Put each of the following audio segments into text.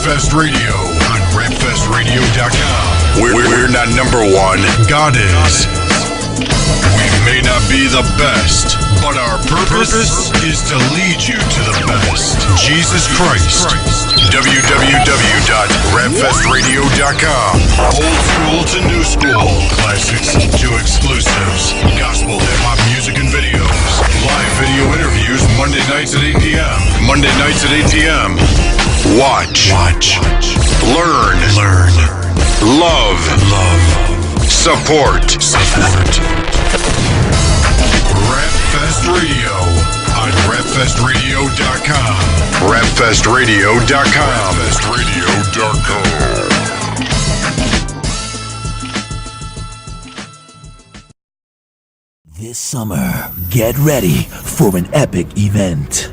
Rapfest Radio on rapfestradio.com. We're not number one, God is. We may not be the best, but our purpose is to lead you to the best. Jesus Christ. www.rapfestradio.com. Old school to new school. Classics to exclusives. Gospel hip-hop music and videos. Live video interviews Monday nights at 8 p.m. Monday nights at 8 p.m. Watch. Learn. Love. Support. Rapfest Radio on rapfestradio.com. Rapfestradio.com. This summer, get ready for an epic event.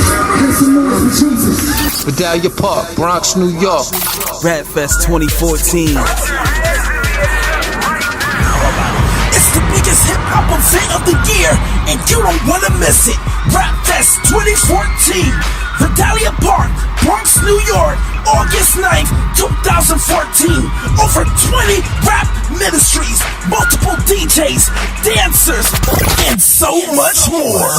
Vidalia Park, Bronx, New York. Rapfest 2014. It's the biggest hip-hop event of the year, and you don't want to miss it. Rapfest 2014. Vidalia Park, Bronx, New York, August 9th, 2014. Over 20 rap ministries, multiple DJs, dancers, and so much more.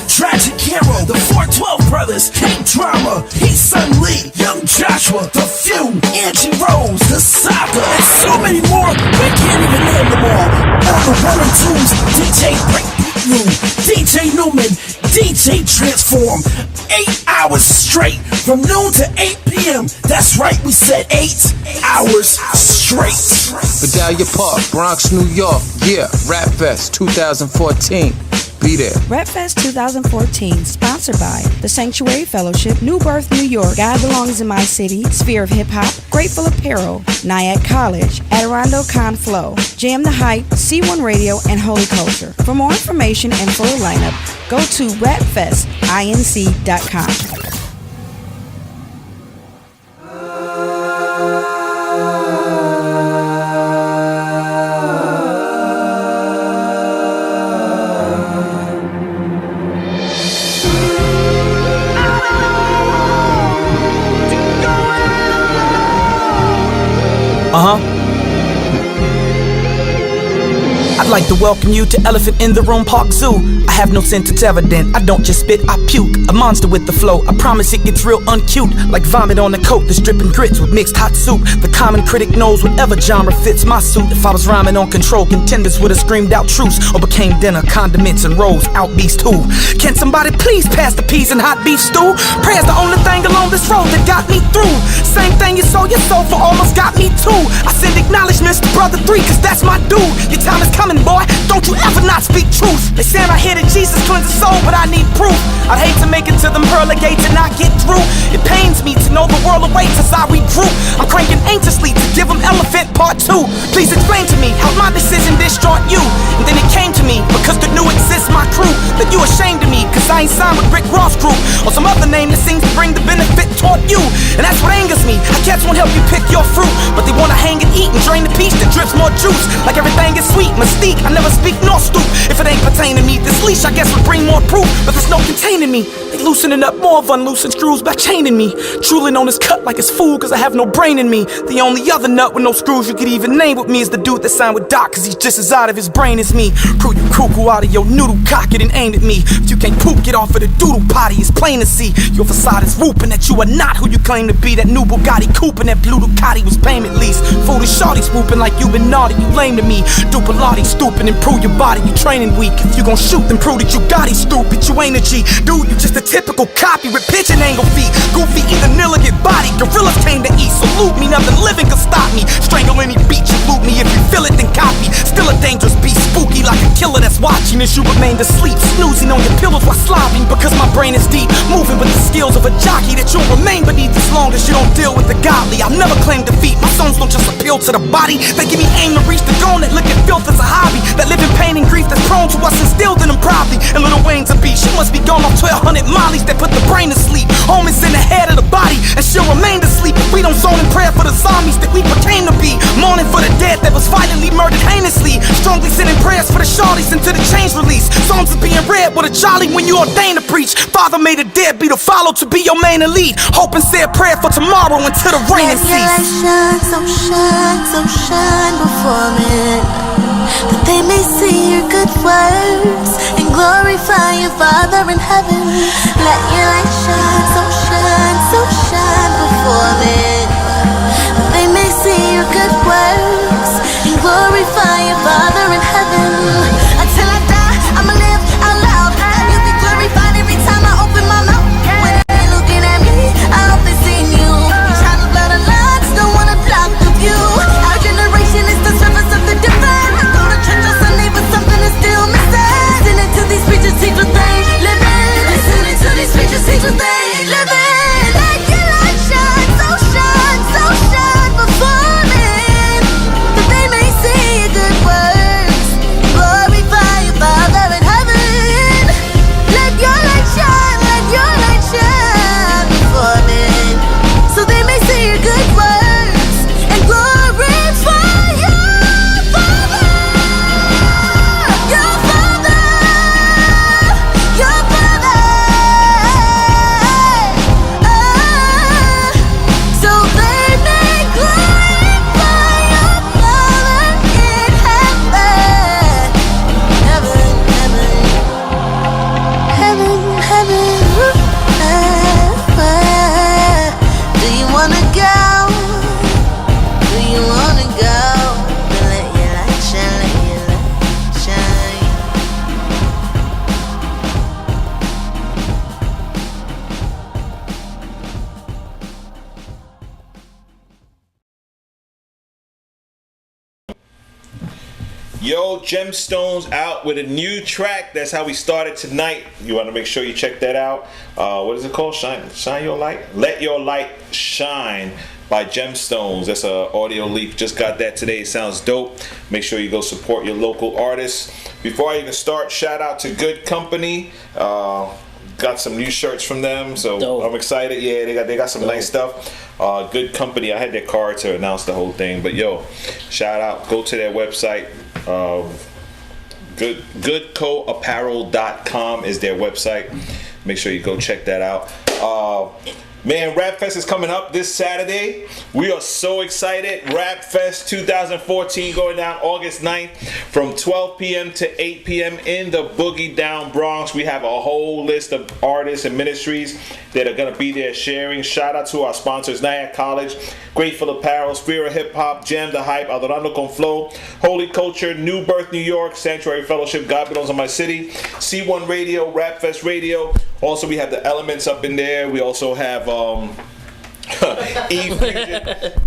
Tragic Hero, the 412 Brothers, King Drama, He's Son Lee, Young Joshua, The Few, Angie Rose, The Saga, and so many more. We can't even name them all. On the 1 and 2s, DJ Breakbeat Room, DJ Newman, DJ Transform. 8 hours straight, from noon to 8 p.m. That's right, we said 8 hours straight. Vidalia Park, Bronx, New York. Yeah, Rapfest 2014. Be there. Rapfest 2014, sponsored by The Sanctuary Fellowship, New Birth, New York, God Belongs in My City, Sphere of Hip Hop, Grateful Apparel, Nyack College, Adirondack Con Flow, Jam the Hype, C1 Radio, and Holy Culture. For more information and full lineup, go to rapfestinc.com. I'd like to welcome you to Elephant in the Room Park Zoo. I have no sense, it's evident. I don't just spit, I puke. A monster with the flow. I promise it gets real uncute. Like vomit on a coat that's dripping grits with mixed hot soup. The common critic knows whatever genre fits my suit. If I was rhyming on control, contenders would have screamed out truce or became dinner, condiments and rolls, out beast who? Can somebody please pass the peas and hot beef stew? Prayer's the only thing along this road that got me through. Same thing you sold your soul for almost got me too. I send acknowledgements to Brother 3 cause that's my dude. Your time is coming, boy, don't you ever not speak truth. They say I hear that Jesus cleanses soul, but I need proof. I'd hate to make it to them pearly gates and not get through. It pains me to know the world awaits as I regroup. I'm cranking anxiously to give them Elephant Part 2. Please explain to me how my decision destroyed you. And then it came to me, because the new exists my crew, that you ashamed of me, cause I ain't signed with Rick Ross Group or some other name that seems to bring the benefit toward you. And that's what angers me. I guess won't help you pick your fruit, but they wanna hang and eat and drain the peach that drips more juice. Like everything is sweet, mystique, I never speak nor stoop. If it ain't pertaining me, this leash I guess would bring more proof, but there's no containing me. They loosening up more of unloosened screws by chaining me. Truly known as cut like it's fool cause I have no brain in me. The only other nut with no screws you could even name with me is the dude that signed with Doc cause he's just as out of his brain as me. Crew you cuckoo out of your noodle, cock it and aim at me. If you can't poop, get off of the doodle potty, it's plain to see. Your facade is whooping that you are not who you claim to be. That new Bugatti coupe and that blue Ducati was payment lease. Foolish shorty swooping like you been naughty, you lame to me. Dupilati stooping, improve your body, you training weak. If you gon' shoot, then prove that you got it, stupid. You ain't a G, dude, you just a typical copy with pigeon angle feet. Goofy, either nil or get body. Gorillas came to eat, salute me, nothing living can stop me. Strangle any beat, you loot me. If you feel it, then copy. Still a dangerous beast, spooky like a killer that's watching as you remain asleep, snoozing on your pillows while slobbing. Because my brain is deep, moving with the skills of a jockey, that you'll remain beneath as long as you don't deal with the godly. I'll never claim defeat, my songs don't just appeal to the body. They give me aim to reach the goal, that look at filth as a hobby. That live in pain and grief that's prone to us instilled in them probably. And Lil Wayne's a beat, she must be gone off 1200 miles. Molly's that put the brain to sleep. Home is in the head of the body and she'll remain to sleep if we don't zone in prayer for the zombies that we proclaim to be. Mourning for the dead that was violently murdered heinously. Strongly sending prayers for the shorties until the change release. Songs are being read with a jolly when you ordain to preach. Father made a deadbeat to follow to be your main elite. Hope and say a prayer for tomorrow until the rain cease. Let your light shine, so shine, so shine before men, that they may see your good works and glorify your Father in heaven. Let your light shine, so shine before men, that they may see your good works and glorify your Father in heaven. Until I die, I'ma live out loud. You'll be glorified every time I open my mouth. When they're looking at me, I hope they see you. Trying to blur the lines, don't wanna block the view. Our generation is the surface of the divine. I go to church on Sunday, but something is still missing. Listening to these preachers teach what they living. Listening to these preachers teach what they living. Let your light shine, so shine before men, that they may see your good works, glorify your Father in heaven. Let your light shine before men, so they may see your good works and glorify your Father, your Father, your Father. So they may glorify your Father in heaven, heaven, heaven. Do you wanna go? Do you wanna go? Then let your light shine, let your light shine. Yo, Gemstones out with a new track. That's how we started tonight. You want to make sure you check that out. What is it called? Shine Your Light? Let Your Light Shine by Gemstones. That's an audio leak. Just got that today. It sounds dope. Make sure you go support your local artists. Before I even start, shout out to Good Company. Got some new shirts from them, so dope. I'm excited. Yeah, they got some dope. Nice stuff. Good Company. I had their card to announce the whole thing, but yo, shout out. Go to their website. Goodcoapparel.com is their website. Make sure you go check that out. Man, Rap Fest is coming up this Saturday. We are so excited. Rap Fest 2014 going down August 9th from 12 p.m. to 8 p.m. in the Boogie Down Bronx. We have a whole list of artists and ministries that are going to be there sharing. Shout out to our sponsors, Nyack College, Grateful Apparel, Sphere of Hip Hop, Jam the Hype, Adorando Con Flow, Holy Culture, New Birth New York, Sanctuary Fellowship, God Belongs on My City, C1 Radio, Rap Fest Radio. Also, we have the Elements up in there. We also have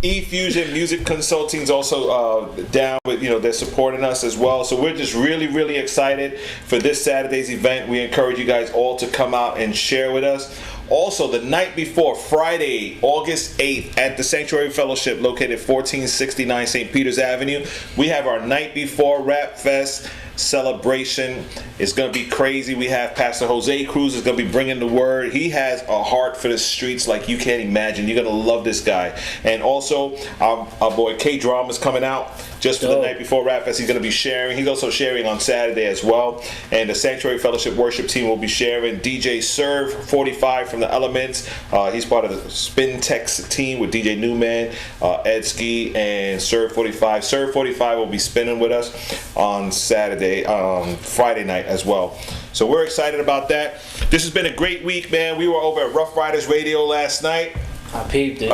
E-Fusion Music Consulting is also down with, they're supporting us as well. So we're just really, really excited for this Saturday's event. We encourage you guys all to come out and share with us. Also, the night before, Friday, August 8th, at the Sanctuary Fellowship, located 1469 St. Peter's Avenue, we have our night before Rap Fest celebration. It's going to be crazy. We have Pastor Jose Cruz is going to be bringing the word. He has a heart for the streets like you can't imagine. You're going to love this guy. And also, our boy K-Drama is coming out just for the night before Rap Fest. He's going to be sharing. He's also sharing on Saturday as well. And the Sanctuary Fellowship worship team will be sharing. DJ Serve 45 from the Elements. He's part of the Spin Tex team with DJ Newman, Ed Ski, and Serve 45. Serve 45 will be spinning with us on Friday night as well. So we're excited about that. This has been a great week, man. We were over at Rough Riders Radio last night. I peeped it.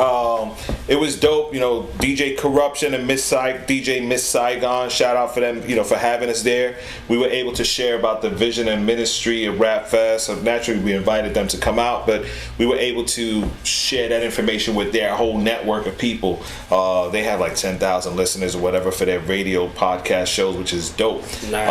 It was dope, DJ Corruption and DJ Miss Saigon, shout out for them, for having us there. We were able to share about the vision and ministry of Rap Fest. So naturally, we invited them to come out, but we were able to share that information with their whole network of people. They have like 10,000 listeners or whatever for their radio podcast shows, which is dope. Nice.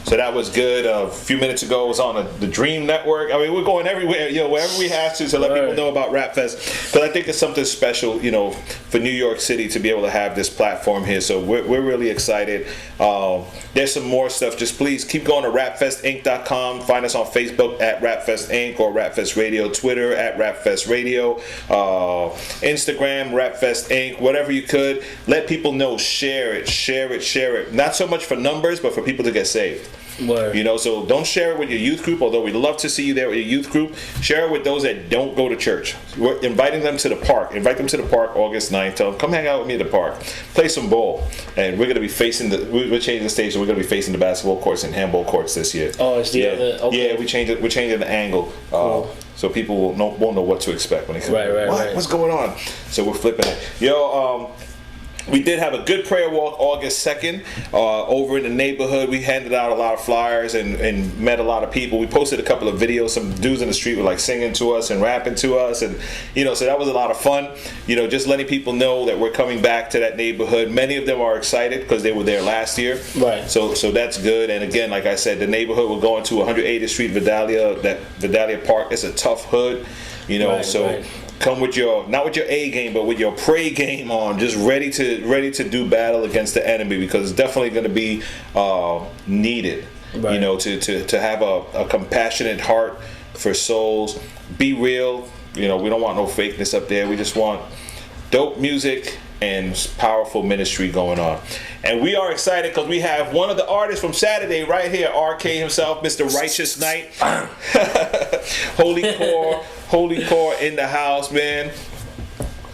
So that was good. A few minutes ago, it was on the Dream Network. I mean, we're going everywhere, wherever we have to let people know about Rap Fest. Because I think it's something special, for New York City to be able to have this platform here. So we're really excited. There's some more stuff. Just please keep going to rapfestinc.com. Find us on Facebook at Rapfest Inc. or Rapfest Radio, Twitter at Rapfest Radio, Instagram Rapfest Inc. Whatever you could. Let people know. Share it. Not so much for numbers, but for people to get saved. Word. So don't share it with your youth group, although we'd love to see you there with your youth group. Share it with those that don't go to church. We're inviting them to the park. Invite them to the park August 9th. Tell them, come hang out with me at the park. Play some ball. And we're going to be facing we're changing the stage, so we're going to be facing the basketball courts and handball courts this year. Oh, it's the other, okay. Yeah, we're changing the angle. Cool. So people won't know what to expect when they come. Right. What's going on? So we're flipping it. We did have a good prayer walk August 2nd over in the neighborhood. We handed out a lot of flyers and met a lot of people. We posted a couple of videos. Some dudes in the street were like singing to us and rapping to us, and so that was a lot of fun. Just letting people know that we're coming back to that neighborhood. Many of them are excited because they were there last year. Right. So that's good. And again, like I said, the neighborhood, we're going to 180th Street, Vidalia Park. It's a tough hood, Right. Come with not with your A game, but with your pray game on, just ready to do battle against the enemy, because it's definitely going to be needed. Right. To have a compassionate heart for souls. Be real. We don't want no fakeness up there. We just want dope music and powerful ministry going on. And we are excited because we have one of the artists from Saturday right here, RK himself, Mr. Righteouz Knight. Holy Core in the house, man.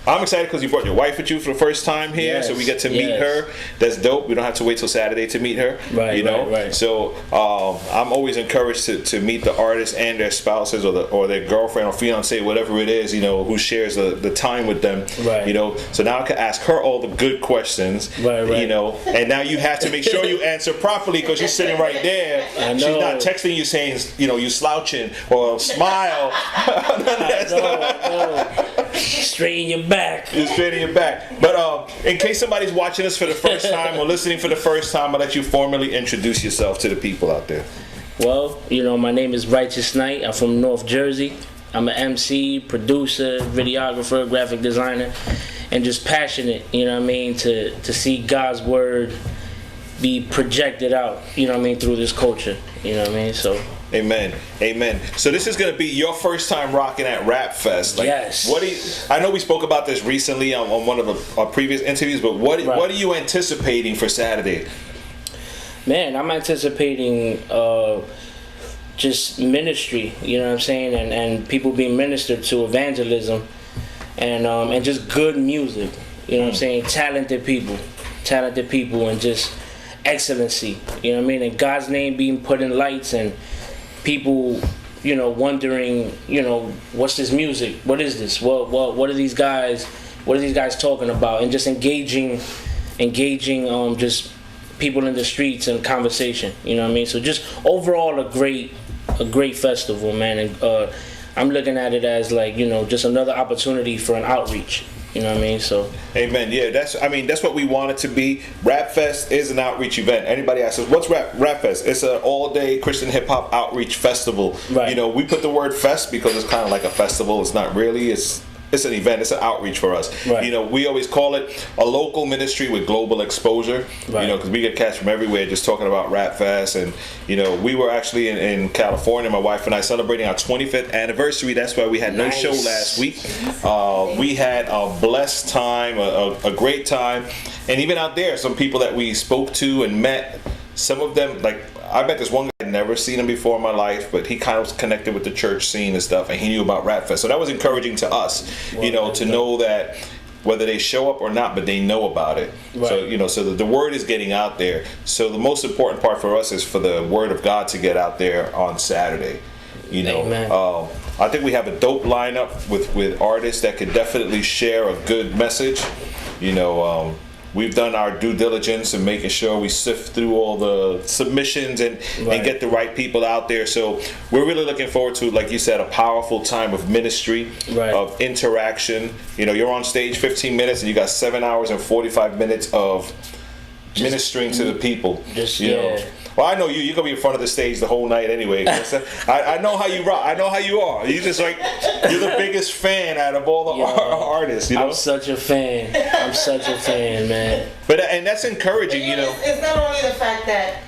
I'm excited because you brought your wife with you for the first time here, so we get to meet her. That's dope. We don't have to wait till Saturday to meet her. Right. So I'm always encouraged to meet the artists and their spouses or their girlfriend or fiance, whatever it is, who shares the time with them. Right. So now I can ask her all the good questions. Right. And now you have to make sure you answer properly because she's sitting right there. I know. She's not texting you saying, you slouching or smile. No. Straighten your back. You're straight in your back. But in case somebody's watching us for the first time or listening for the first time, I'll let you formally introduce yourself to the people out there. Well, my name is Righteouz Knight. I'm from North Jersey. I'm an MC, producer, videographer, graphic designer, and just passionate, to see God's word be projected out, through this culture, so... Amen. So this is going to be your first time rocking at Rap Fest. Yes. I know we spoke about this recently on one of our previous interviews, but what are you anticipating for Saturday? Man, I'm anticipating just ministry, and people being ministered to, evangelism, and just good music, talented people, and just excellency, and God's name being put in lights, and people, wondering, what's this music? What is this? What are these guys talking about? And just engaging, just people in the streets and conversation. So just overall a great festival, man. And I'm looking at it as just another opportunity for an outreach. So. Amen. Yeah, that's what we want it to be. Rap Fest is an outreach event. Anybody asks us, what's Rap Fest? It's an all-day Christian hip-hop outreach festival. Right. We put the word fest because it's kind of like a festival. It's not really. It's an event. It's an outreach for us. Right. We always call it a local ministry with global exposure. Right. Because we get cats from everywhere just talking about Rap Fest. And, we were actually in California, my wife and I, celebrating our 25th anniversary. That's why we had no show last week. We had a blessed time, a great time. And even out there, some people that we spoke to and met, some of them, I met this one guy, I'd never seen him before in my life, but he kind of was connected with the church scene and stuff, and he knew about Rap Fest. So that was encouraging to us, to know that whether they show up or not, but they know about it. Right. So the word is getting out there. So the most important part for us is for the word of God to get out there on Saturday. Amen. I think we have a dope lineup with artists that could definitely share a good message. We've done our due diligence and making sure we sift through all the submissions and get the right people out there. So we're really looking forward to, like you said, a powerful time of ministry, of interaction. You're on stage 15 minutes and you got 7 hours and 45 minutes of ministering to the people. Well, I know you. You're gonna be in front of the stage the whole night anyway. I know how you rock. I know how you are. You just like you're the biggest fan out of all the artists. You know, I'm such a fan. I'm such a fan, man. But and that's encouraging. You know, it's not only the fact that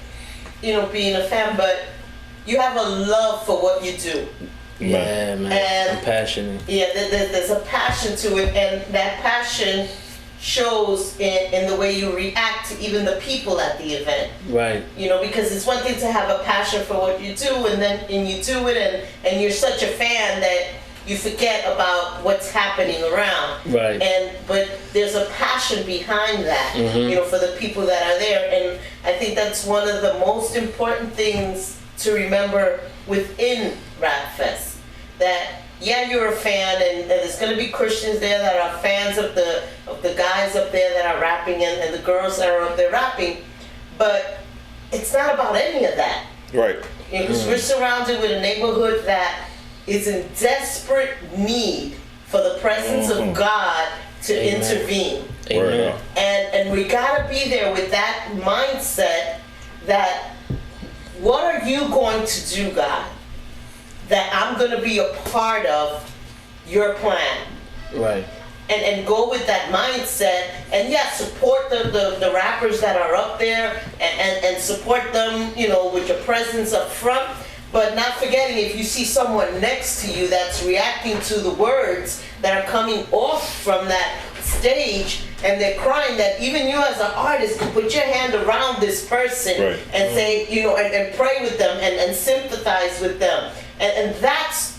being a fan, but you have a love for what you do. Yeah, man. And I'm passionate. Yeah, there's a passion to it, and that passion shows in the way you react to even the people at the event. Right. Because it's one thing to have a passion for what you do, and you do it, and you're such a fan that you forget about what's happening around. Right. But there's a passion behind that, for the people that are there, and I think that's one of the most important things to remember within Rap Fest. That you're a fan, and there's going to be Christians there that are fans of the guys up there that are rapping, and the girls that are up there rapping, but it's not about any of that. Right. Because we're surrounded with a neighborhood that is in desperate need for the presence of God to intervene. Amen. And we gotta be there with that mindset that what are you going to do, God, that I'm going to be a part of your plan. Right. And go with that mindset, and support the rappers that are up there, and support them, with your presence up front, but not forgetting if you see someone next to you that's reacting to the words that are coming off from that stage, and they're crying, that even you as an artist can put your hand around this person and say, and pray with them and sympathize with them. And that's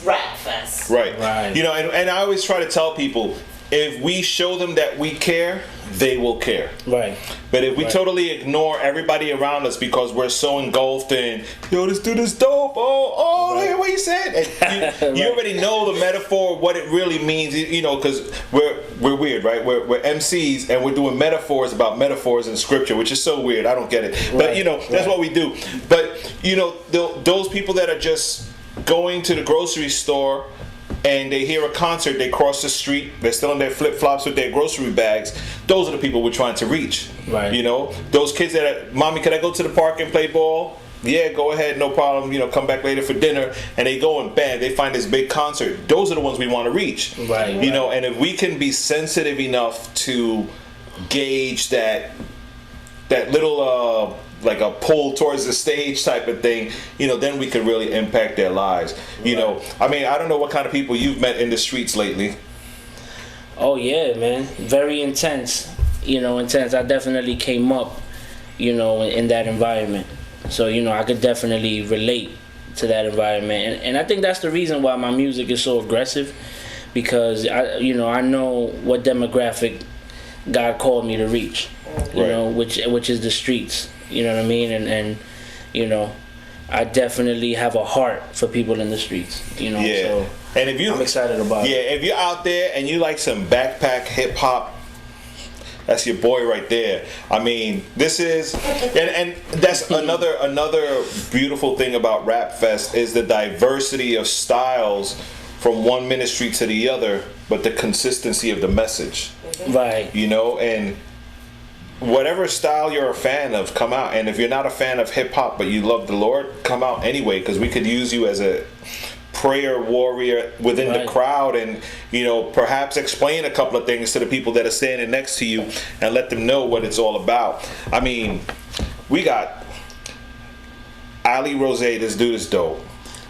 Rap Fest. Right. And I always try to tell people, if we show them that we care, they will care. Right. But if we totally ignore everybody around us because we're so engulfed in, this dude is dope. Look what he said. And you already know the metaphor, what it really means, because we're weird, right? We're MCs, and we're doing metaphors about metaphors in scripture, which is so weird. I don't get it. But, that's what we do. But, those people that are just going to the grocery store and they hear a concert, they cross the street, they're still in their flip-flops with their grocery bags, those are the people we're trying to reach. Right. Those kids that are, Mommy, can I go to the park and play ball? Yeah, go ahead, no problem, come back later for dinner. And they go and bam, they find this big concert. Those are the ones we want to reach. Right. And if we can be sensitive enough to gauge that little like a pull towards the stage type of thing, then we could really impact their lives. I mean, I don't know what kind of people you've met in the streets lately. Oh yeah, man, very intense. Intense. I definitely came up, in that environment, so I could definitely relate to that environment, and I think that's the reason why my music is so aggressive, because I know what demographic God called me to reach, which is the streets. You know what I mean? And I definitely have a heart for people in the streets. So and if I'm excited about it. Yeah, if you're out there and you like some backpack hip hop, that's your boy right there. I mean, this is, and that's another beautiful thing about Rap Fest is the diversity of styles from one ministry to the other, but the consistency of the message. Right. And whatever style you're a fan of, come out. And if you're not a fan of hip hop but you love the Lord, come out anyway, because we could use you as a prayer warrior within the crowd, and perhaps explain a couple of things to the people that are standing next to you and let them know what it's all about. I mean, we got Ali Rose. This dude is dope.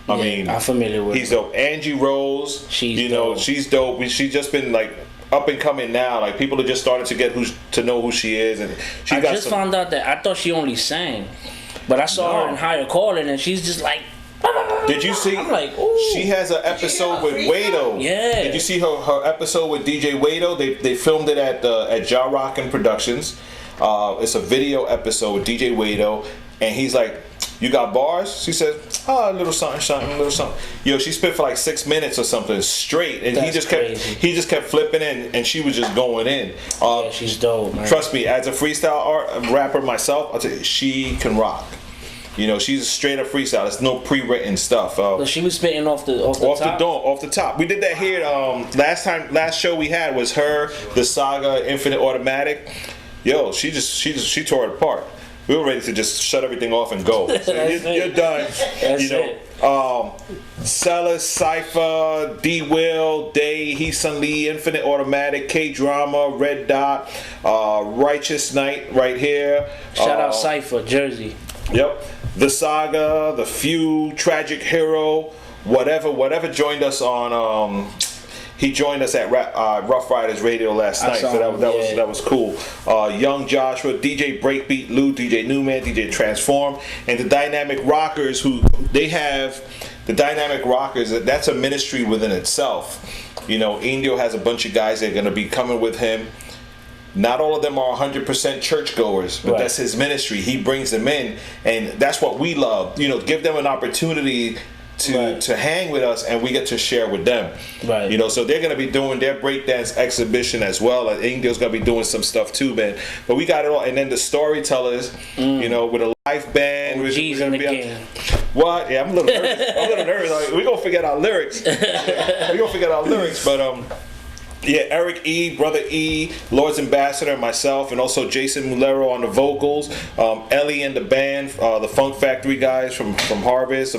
I mean, I'm familiar with he's dope. Angie Rose, she's dope. She's dope. She's just been like up and coming now. Like, people are just starting to get to know who she is, and she got just found out that I thought she only sang, but I saw her in Higher Calling, and she's just like. Did you see? I'm like, ooh. She has an episode with Wado. Yeah. Did you see her episode with DJ Wado? They filmed it at Ja Rockin' Productions. It's a video episode with DJ Wado, and he's like, "You got bars?" She said, "Oh, a little something, a little something." She spit for like 6 minutes or something straight, and That's he just kept flipping in, and she was just going in. Yeah, she's dope, man. Trust me, as a freestyle rapper myself, I'll tell you, she can rock. She's a straight up freestyle. There's no pre-written stuff. So she was spitting off the top. Off the top. We did that here. Last show we had was her, the Saga, Infinite Automatic. She tore it apart. we were ready to just shut everything off and go. So you're done. That's Celis, Cypher, D Will, Day, Heesun Lee, Infinite Automatic, K Drama, Red Dot, Righteouz Knight right here. Shout out Cypher, Jersey. Yep. The Saga, The Few, Tragic Hero, whatever joined us on. He joined us at Rough Riders Radio last night, so that was cool. Young Joshua, DJ Breakbeat, Lou, DJ Newman, DJ Transform, and the Dynamic Rockers. Who they have the Dynamic Rockers. That's a ministry within itself. You know, Indio has a bunch of guys that are going to be coming with him. Not all of them are 100% churchgoers, but that's his ministry. He brings them in, and that's what we love. You know, give them an opportunity to hang with us, and we get to share with them. Right. You know, so they're gonna be doing their breakdance exhibition as well. I think Ingdio's gonna be doing some stuff too, man. But we got it all, and then the storytellers, you know, with a live band. G's in the game. What? Yeah, I'm a little nervous. Like, we gonna forget our lyrics. But yeah, Eric E, Brother E, Lord's Ambassador, myself, and also Jason Mulero on the vocals. Ellie and the band, the Funk Factory guys from Harvest.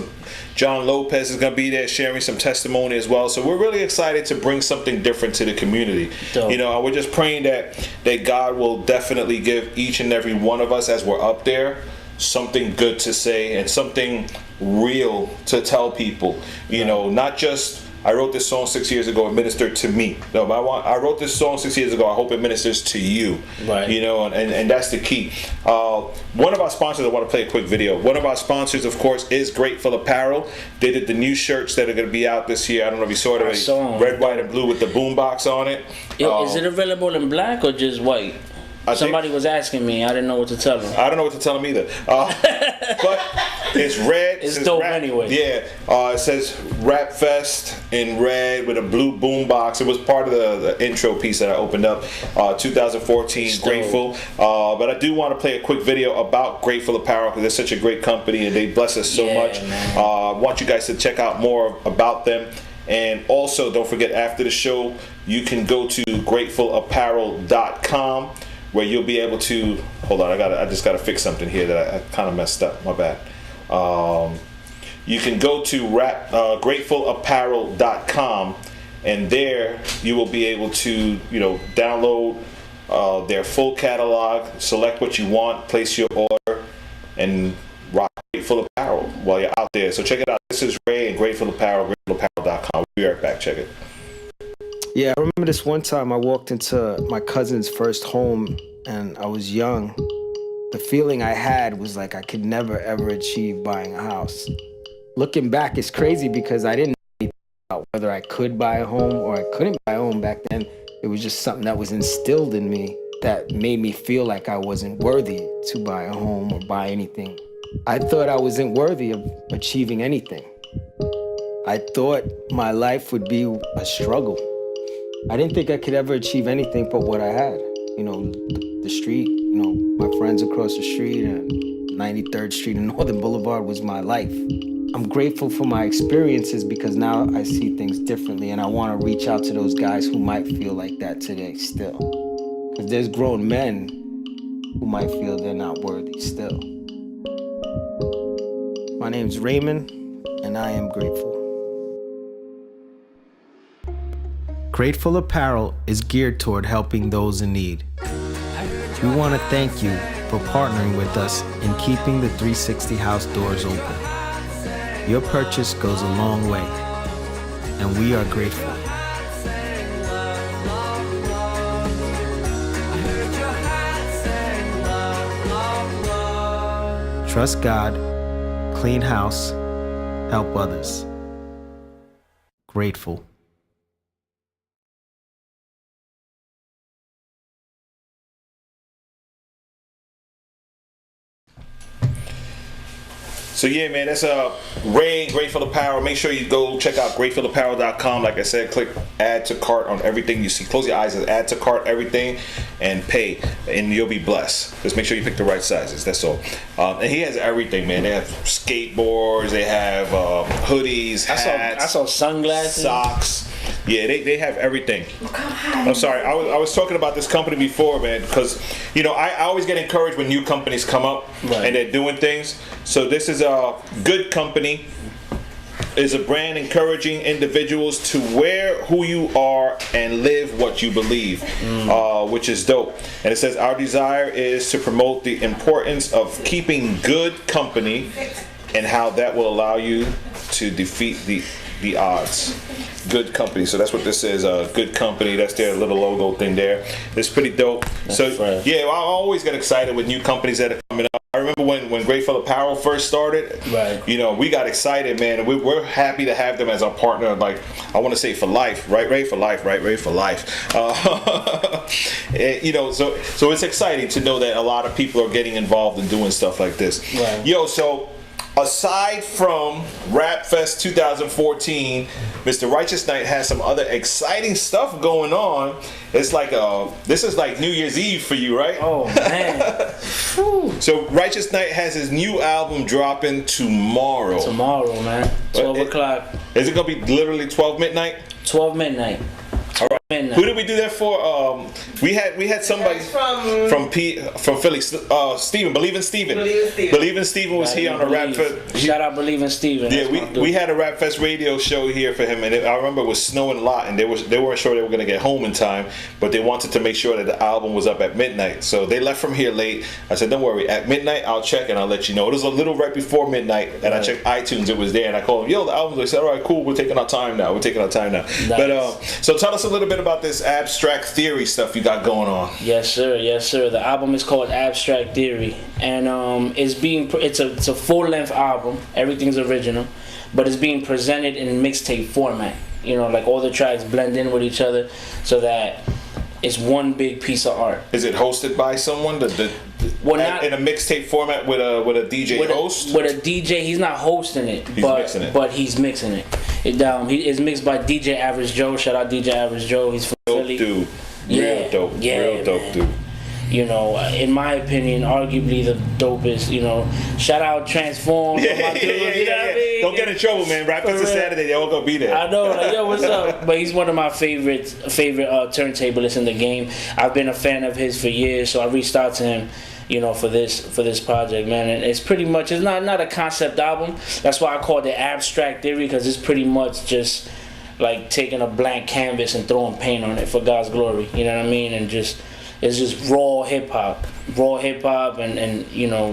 John Lopez is going to be there sharing some testimony as well. So we're really excited to bring something different to the community. Dope. You know, we're just praying that God will definitely give each and every one of us, as we're up there, something good to say and something real to tell people. You know, not just, I wrote this song 6 years ago, it ministered to me. No, but I wrote this song 6 years ago, I hope it ministers to you. Right. You know, and that's the key. One of our sponsors, I want to play a quick video. One of our sponsors, of course, is Grateful Apparel. They did the new shirts that are going to be out this year. I don't know if you saw it. Red, white, and blue with the boombox on it. Is it available in black or just white? Somebody was asking me. I didn't know what to tell them. I don't know what to tell them either. But it's red. It's dope anyway. Yeah. It says Rap Fest in red with a blue boombox. It was part of the intro piece that I opened up. 2014. It's Grateful. But I do want to play a quick video about Grateful Apparel because they're such a great company and they bless us so much. I want you guys to check out more about them. And also, don't forget, after the show, you can go to gratefulapparel.com. where you'll be able to, hold on, I just gotta fix something here that I kind of messed up, my bad. You can go to gratefulapparel.com, and there you will be able to, you know, download their full catalog, select what you want, place your order, and rock Grateful Apparel while you're out there. So check it out. This is Ray and Grateful Apparel, gratefulapparel.com. We'll be right back. Check it. Yeah, I remember this one time I walked into my cousin's first home and I was young. The feeling I had was like I could never ever achieve buying a house. Looking back, it's crazy because I didn't know about whether I could buy a home or I couldn't buy a home back then. It was just something that was instilled in me that made me feel like I wasn't worthy to buy a home or buy anything. I thought I wasn't worthy of achieving anything. I thought my life would be a struggle. I didn't think I could ever achieve anything but what I had. You know, the street, you know, my friends across the street and 93rd Street and Northern Boulevard was my life. I'm grateful for my experiences because now I see things differently and I want to reach out to those guys who might feel like that today still. Because there's grown men who might feel they're not worthy still. My name's Raymond and I am grateful. Grateful Apparel is geared toward helping those in need. We want to thank you for partnering with us in keeping the 360 House doors open. Your purchase goes a long way, and we are grateful. Trust God, clean house, help others. Grateful. So yeah, man, that's Ray, Grateful Apparel. Make sure you go check out gratefulapparel.com. Like I said, click add to cart on everything you see. Close your eyes and add to cart everything and pay, and you'll be blessed. Just make sure you pick the right sizes. That's all. And he has everything, man. They have skateboards, they have hoodies, hats. I saw sunglasses, socks. Yeah, they have everything. I'm sorry, I was talking about this company before, man, because I always get encouraged when new companies come up and they're doing things. So this is a good company. Is a brand encouraging individuals to wear who you are and live what you believe, which is dope. And it says our desire is to promote the importance of keeping good company and how that will allow you to defeat the odds. Good company. So that's what this is. Good company. That's their little logo thing there. It's pretty dope. Yeah, I always get excited with new companies that are coming up. I remember when Grateful Apparel first started. Right. We got excited, man. And we're happy to have them as our partner. Like, I want to say for life, right? Ray for life, right? Ray for life. So it's exciting to know that a lot of people are getting involved in doing stuff like this. Right. So aside from Rap Fest 2014, Mr. Righteouz Knight has some other exciting stuff going on. It's like this is like New Year's Eve for you, right? Oh man. So Righteouz Knight has his new album dropping tomorrow. Tomorrow, man. 12 o'clock. Is it gonna be literally 12 midnight? 12 midnight. All right. Who did we do that for? We had somebody from Philly. Steven, Believe in Steven. Believe in Steven was here on a Rap Fest. Shout out Believe in Steven. Yeah, we had a Rap Fest radio show here for him, and I remember it was snowing a lot, and they weren't sure they were gonna get home in time, but they wanted to make sure that the album was up at midnight. So they left from here late. I said, don't worry, at midnight I'll check and I'll let you know. It was a little right before midnight, and I checked iTunes. It was there, and I called him. Yo, the album. They said, all right, cool. We're taking our time now. Nice. But so tell us a little bit about this abstract theory stuff you got going on. Yes, sir. The album is called Abstract Theory, and it's a full-length album. Everything's original, but it's being presented in mixtape format. Like all the tracks blend in with each other, so that it's one big piece of art. Is it hosted by someone? In a mixtape format with a DJ host? With a DJ, he's not hosting it, but he's mixing it. It's mixed by DJ Average Joe. Shout out DJ Average Joe. He's from Philly. Dude. Real dope dude. In my opinion, arguably the dopest. Shout out Transform. Yeah. Don't get in trouble, man. Rap Fest is Saturday. They all gonna be there. I know. Like, yo, what's up? But he's one of my favorite turntablists in the game. I've been a fan of his for years, so I reached out to him. For this project, man, and it's pretty much it's not a concept album. That's why I called it Abstract Theory, because it's pretty much just like taking a blank canvas and throwing paint on it for God's glory. You know what I mean? And it's just raw hip hop, and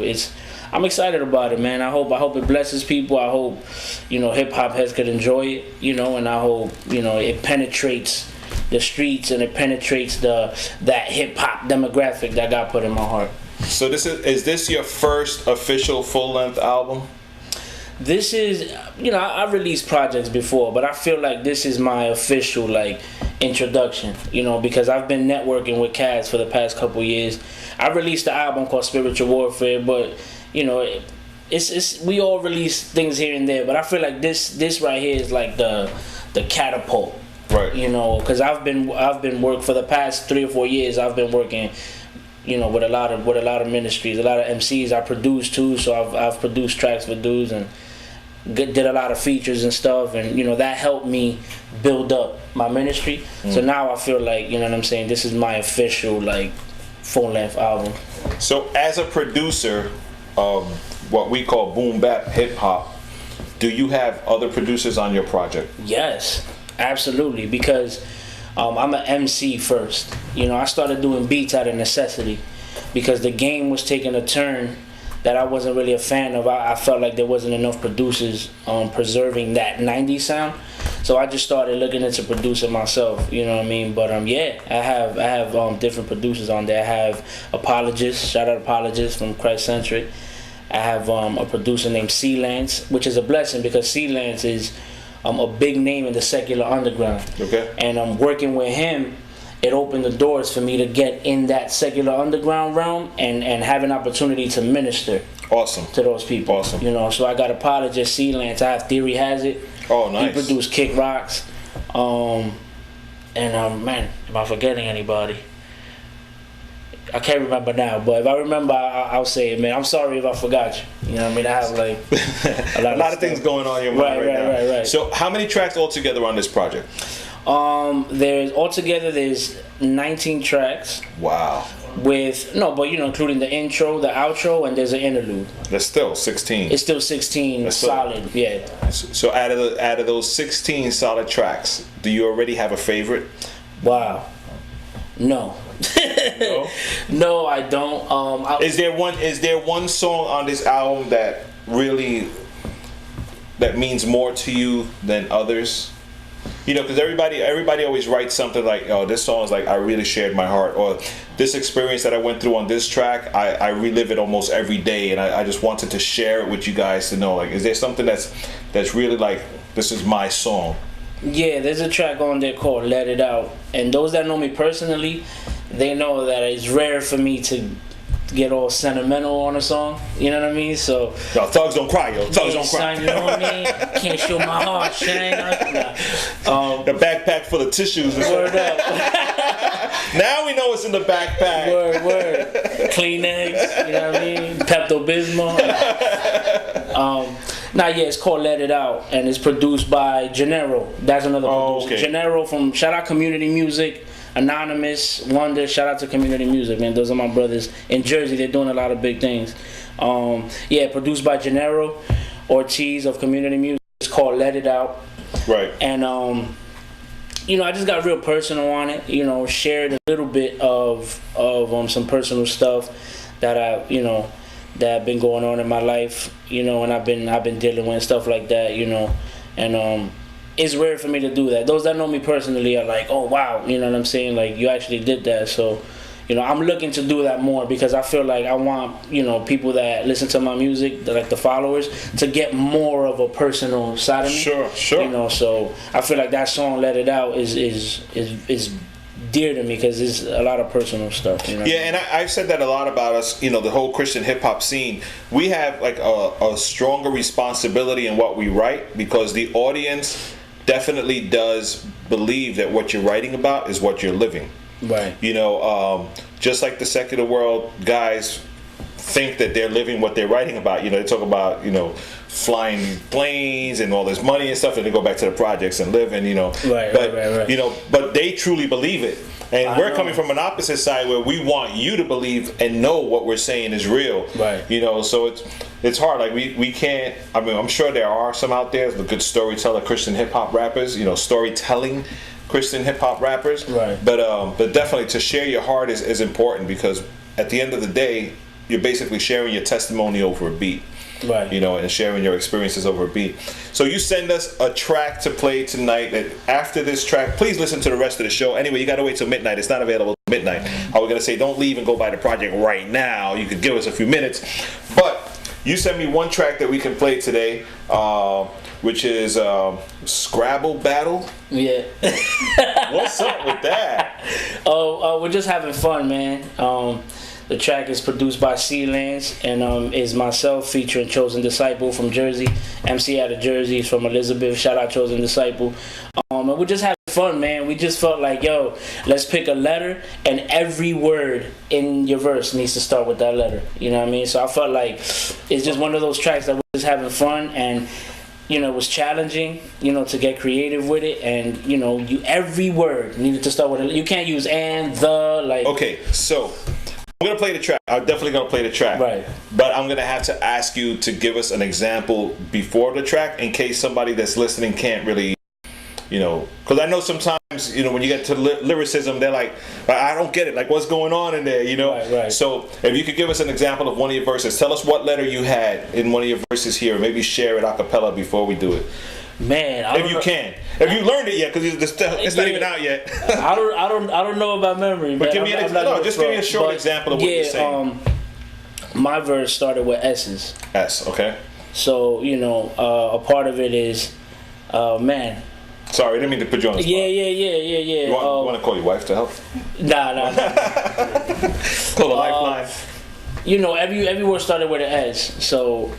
it's. I'm excited about it, man. I hope it blesses people. I hope hip hop heads could enjoy it. And I hope it penetrates the streets and it penetrates that hip hop demographic that God put in my heart. So is this your first official full-length album? This is, I released projects before, but I feel like this is my official introduction, because I've been networking with cats for the past couple years. I released an album called Spiritual Warfare, but it's we all release things here and there, but I feel like this right here is like the catapult. Right. Because I've been working for the past 3 or 4 years. I've been working, with a lot of ministries, a lot of MCs. I produce too, so I've produced tracks for dudes and did a lot of features and stuff, and that helped me build up my ministry. So now I feel like this is my official full-length album. So as a producer of what we call boom bap hip hop, do you have other producers on your project? Yes. Absolutely, because I'm an MC first. I started doing beats out of necessity because the game was taking a turn that I wasn't really a fan of. I felt like there wasn't enough producers preserving that 90s sound. So I just started looking into producing myself, you know what I mean? But I have different producers on there. I have Apologist, shout out Apologist from Christ Centric. I have a producer named C-Lance, which is a blessing because C-Lance is a big name in the secular underground. Okay. And working with him, it opened the doors for me to get in that secular underground realm and have an opportunity to minister. Awesome. To those people. Awesome. So I got Apologist, C-Lance, I have Theory Has It. Oh, nice. He produced Kick Rocks. Man, am I forgetting anybody? I can't remember now, but if I remember, I'll say it, man. I'm sorry if I forgot you. You know what I mean? I have a lot of things going on in your mind right now. Right. So how many tracks altogether on this project? There's 19 tracks. Wow. Including the intro, the outro, and there's an interlude. That's still 16. It's still 16 solid, yeah. So out of those 16 solid tracks, do you already have a favorite? Wow. No. No? No, I don't. Is there one song on this album that means more to you than others? You know, because everybody always writes something like, "Oh, this song is like I really shared my heart," or "This experience that I went through on this track, I relive it almost every day, and I just wanted to share it with you guys to know." Like, is there something that's really like, this is my song? Yeah, there's a track on there called "Let It Out," and those that know me personally, they know that it's rare for me to get all sentimental on a song. You know what I mean? So yo, thugs don't cry, yo. Thugs don't cry. Son, you know what I mean? Can't show my heart, Shane. The backpack full of tissues. Word up. Now we know it's in the backpack. Word. Kleenex. You know what I mean? Pepto-Bismol. It's called "Let It Out," and it's produced by Gennaro. That's another producer. Okay. Gennaro from shout out Community Music. Anonymous, Wonder, shout out to Community Music, man. Those are my brothers in Jersey. They're doing a lot of big things. Produced by Gennaro Ortiz of Community Music. It's called "Let It Out." Right. And I just got real personal on it. You know, shared a little bit of some personal stuff that that have been going on in my life. You know, and I've been dealing with stuff like that. You know, and it's rare for me to do that. Those that know me personally are like, "Oh wow," you know what I'm saying? Like, you actually did that. So, I'm looking to do that more because I feel like I want, people that listen to my music, like the followers, to get more of a personal side of me. Sure. So I feel like that song "Let It Out" is dear to me because it's a lot of personal stuff. You know? Yeah, and I've said that a lot about us. The whole Christian hip hop scene. We have like a stronger responsibility in what we write because the audience definitely does believe that what you're writing about is what you're living. Right. Just like the secular world guys think that they're living what they're writing about. They talk about, flying planes and all this money and stuff, and they go back to the projects and live and, Right. But they truly believe it. And we're coming from an opposite side where we want you to believe and know what we're saying is real. Right. So it's hard. Like we can't. I mean, I'm sure there are some out there, the good storyteller Christian hip hop rappers. Storytelling Christian hip hop rappers. Right. But definitely to share your heart is important because at the end of the day, you're basically sharing your testimony over a beat. Right. And sharing your experiences over a beat. So you send us a track to play tonight. And after this track, please listen to the rest of the show. Anyway, you got to wait till midnight. It's not available till midnight. I was going to say, don't leave and go buy the project right now. You could give us a few minutes. But you send me one track that we can play today, which is Scrabble Battle. Yeah. What's up with that? We're just having fun, man. The track is produced by C Lance and is myself featuring Chosen Disciple from Jersey. MC out of Jersey is from Elizabeth. Shout out Chosen Disciple. And we're just having fun, man. We just felt like, let's pick a letter and every word in your verse needs to start with that letter. You know what I mean? So I felt like it's just one of those tracks that we're just having fun and it was challenging, to get creative with it, and every word needed to start with it. You can't use and, the, like. Okay, so I'm going to play the track. I'm definitely going to play the track. Right. But I'm going to have to ask you to give us an example before the track in case somebody that's listening can't really, because I know sometimes, when you get to lyricism, they're like, I don't get it. Like, what's going on in there, Right. So if you could give us an example of one of your verses, tell us what letter you had in one of your verses here. Maybe share it a cappella before we do it. Man, if you can, if you learned it yet, because it's not even out yet. I don't know about memory, but give me give me a short example of what you're saying. My verse started with S's. S, okay. So a part of it is, man. Sorry, I didn't mean to put you on the spot. Yeah. You want to call your wife to help? Nah. Call a lifeline. Every word started with an S. So.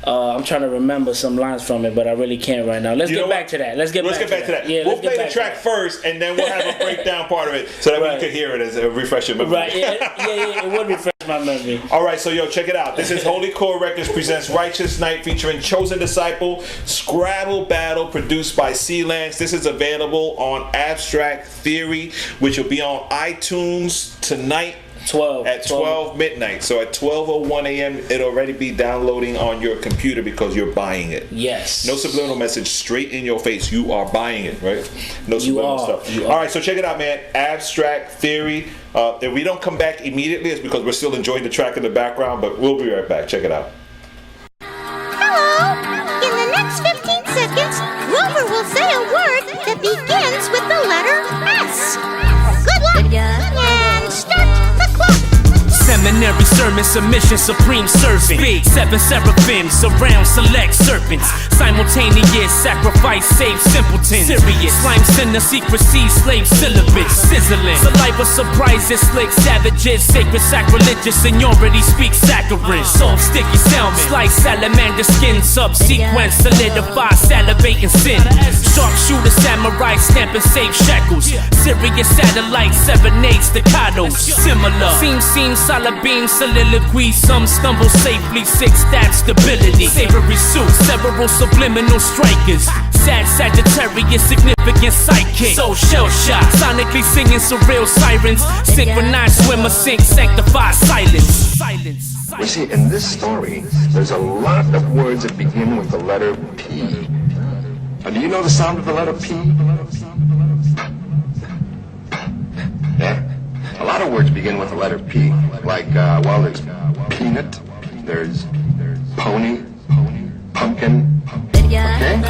I'm trying to remember some lines from it, but I really can't right now. Let's get back to that. Let's get back to that. Yeah, we'll play the track first, and then we'll have a breakdown part of it, so that we could hear it as a refresher. Right? Yeah, it would refresh My memory. All right, so yo, check it out. This is Holy Core Records presents Righteouz Knight featuring Chosen Disciple, Scrabble Battle, produced by C-Lance. This is available on Abstract Theory, which will be on iTunes tonight. 12 midnight. So at 12:01 a.m. it'll already be downloading on your computer because you're buying it. Yes. No subliminal message, straight in your face. You are buying it, right? No subliminal stuff. All right, so check it out, man. Abstract Theory. If we don't come back immediately, it's because we're still enjoying the track in the background, but we'll be right back. Check it out. Hello! In the next 15 seconds, Rover will say a word that begins with the letter S. Good luck! And start the clock! Seminary sermon, submission, supreme servant. Speak. 7 seraphims surround select serpents. Simultaneous sacrifice, save simpletons. Serious slime, sinner, secrecy, slave syllabus. Sizzling, saliva surprises, slick savages. Sacred, sacrilegious, seniority speaks saccharine. Soft, sticky salmon, slice salamander skin. Subsequence, solidify, salivating sin. Sharpshooter, samurai, stamping safe shackles. Serious satellite, 7/8 staccatos. Similar, seem solid beam, soliloquy. Some stumble safely, 6 stab stability. Savory suit, several subliminal strikers. Sad Sagittarius, significant psychic. So shell shot, sonically singing surreal sirens. Synchronized swimmer, sink, sanctified silence. You see, in this story, there's a lot of words that begin with the letter P. Now, do you know the sound of the letter P? Yeah? A lot of words begin with the letter P. Like, well, there's peanut, there's pony, pumpkin, okay?